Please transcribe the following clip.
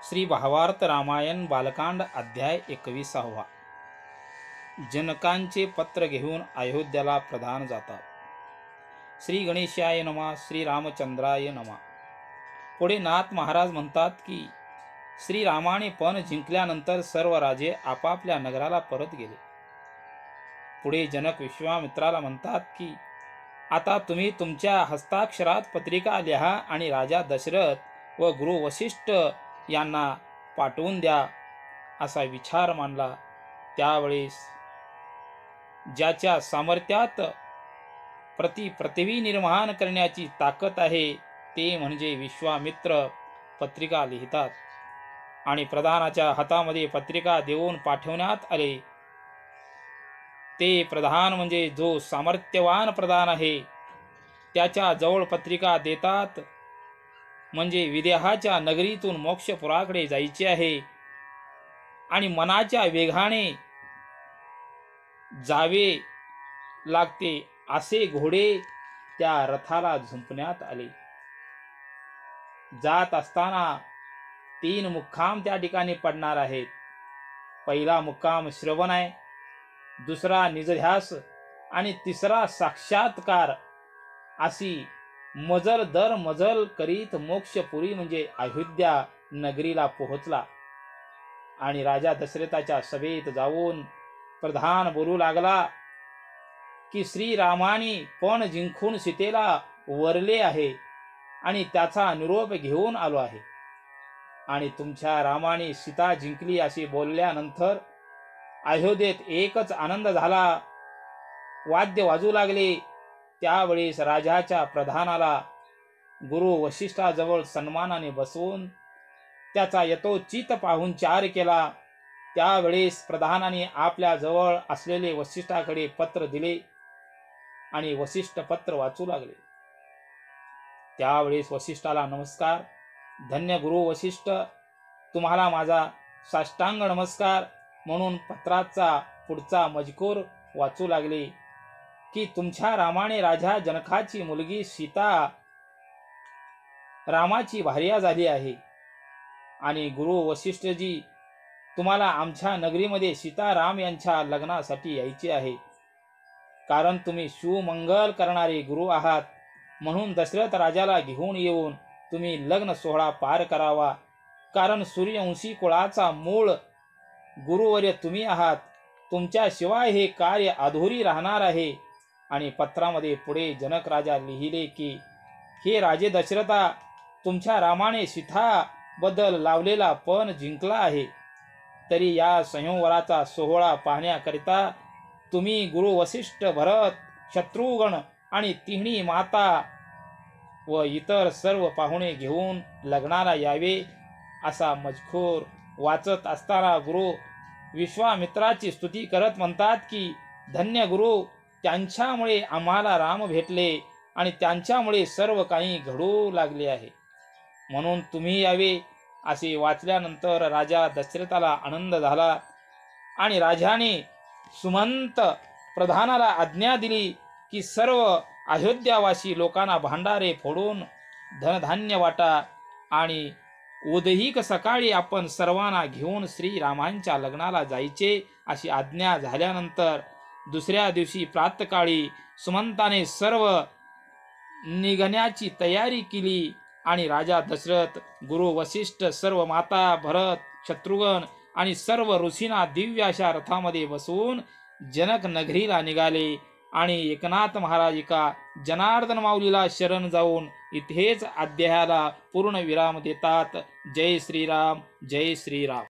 श्री भावार्थ रामायण बालकांड अध्याय 21. जनकांचे पत्र घेऊन अयोध्याला प्रधान जातात. श्री गणेशाय नमः. श्री रामचंद्राय नमः. पुढे नाथ महाराज म्हणतात की श्रीरामाने पण जिंकल्यानंतर सर्व राजे आपापल्या नगराला परत गेले. पुढे जनक विश्वामित्राला म्हणतात की आता तुम्ही तुमच्या हस्ताक्षरात पत्रिका लिहा आणि राजा दशरथ व गुरु वशिष्ठ यांना पाठवून द्या असा विचार मांडला. त्यावेळेस ज्याच्या सामर्थ्यात पृथ्वी निर्माण करण्याची ताकद आहे ते म्हणजे विश्वामित्र पत्रिका लिहितात आणि प्रधानाच्या हातामध्ये पत्रिका देऊन पाठवण्यात आले. ते प्रधान म्हणजे जो सामर्थ्यवान प्रधान आहे त्याच्या जवळ पत्रिका देतात. म्हणजे विदेहाच्या नगरीतून मोक्षपुराकडे जायचे आहे आणि मनाच्या वेगाने जावे लागते असे घोडे त्या रथाला झुंपण्यात आले. जात असताना 3 मुक्काम त्या ठिकाणी पडणार आहेत. पहिला मुक्काम श्रवण आहे, दुसरा निजध्यास आणि तिसरा साक्षात्कार. अशी मजल दर मजल करीत मोक्षपुरी म्हणजे अयोध्या नगरीला पोहोचला आणि राजा दशरथाच्या सभेत जाऊन प्रधान बोलू लागला की श्रीरामाने पण जिंकून सीतेला वरले आहे आणि त्याचा निरोप घेऊन आलो आहे आणि तुमच्या रामाने सीता जिंकली असे बोलल्यानंतर अयोध्येत एकच आनंद झाला. वाद्य वाजू लागले. त्यावेळेस राजाच्या प्रधानाला गुरु वशिष्ठाजवळ सन्मानाने बसवून त्याचा यथोचित पाहुणचार केला. त्यावेळेस प्रधानाने आपल्या जवळ असलेले वशिष्ठाकडे पत्र दिले आणि वशिष्ठ पत्र वाचू लागले. त्यावेळेस वशिष्ठाला नमस्कार. धन्य गुरु वशिष्ठ, तुम्हाला माझा साष्टांग नमस्कार म्हणून पत्राचा पुढचा मजकूर वाचू लागले की तुमच्या रामाने राजा जनकाची मुलगी सीता रामाची भार्या झाली आहे आणि गुरु वशिष्ठजी तुम्हाला आमच्या नगरीमध्ये सीता राम यांच्या लग्नासाठी यायचे आहे. कारण तुम्ही शिवमंगल करणारे गुरु आहात म्हणून दशरथ राजाला घेऊन येऊन तुम्ही लग्न सोहळा पार करावा. कारण सूर्यवंशी कुळाचा मूळ गुरुवर्य तुम्ही आहात. तुमच्याशिवाय हे कार्य अधुरी राहणार आहे. आणि पत्रामध्ये पुढे जनक राजा लिहिले की हे राजे दशरथा, तुमच्या रामाने सीता बद्दल लावलेला पण जिंकला आहे. तरी या संयोवराचा सोहळा पाहण्याकरिता तुम्ही गुरु वशिष्ठ, भरत, शत्रुघ्न आणि तिन्ही माता व इतर सर्व पाहुणे घेऊन लग्नाला यावे. असा मजकूर वाचत असताना गुरु विश्वामित्राची स्तुती करत म्हणतात की धन्य गुरु, त्यांच्यामुळे आम्हाला राम भेटले आणि त्यांच्यामुळे सर्व काही घडू लागले आहे म्हणून तुम्ही यावे. असे वाचल्यानंतर राजा दशरथाला आनंद झाला आणि राजाने सुमंत प्रधानाला आज्ञा दिली की सर्व अयोध्यावासी लोकांना भांडारे फोडून धनधान्य वाटा आणि उदयिक सकाळी आपण सर्वांना घेऊन श्रीरामांच्या लग्नाला जायचे अशी आज्ञा झाल्यानंतर दुसऱ्या दिवशी प्रातःकाळी सुमंताने सर्व निघण्याची तयारी केली आणि राजा दशरथ, गुरु वशिष्ठ, सर्व माता, भरत, शत्रुघ्न आणि सर्व ऋषींना दिव्य अशा रथामध्ये बसवून जनक नगरीला निघाले. आणि एकनाथ महाराज एका जनार्दन माऊलीला शरण जाऊन इथेच अध्यायाला पूर्ण विराम देतात. जय श्रीराम, जय श्रीराम.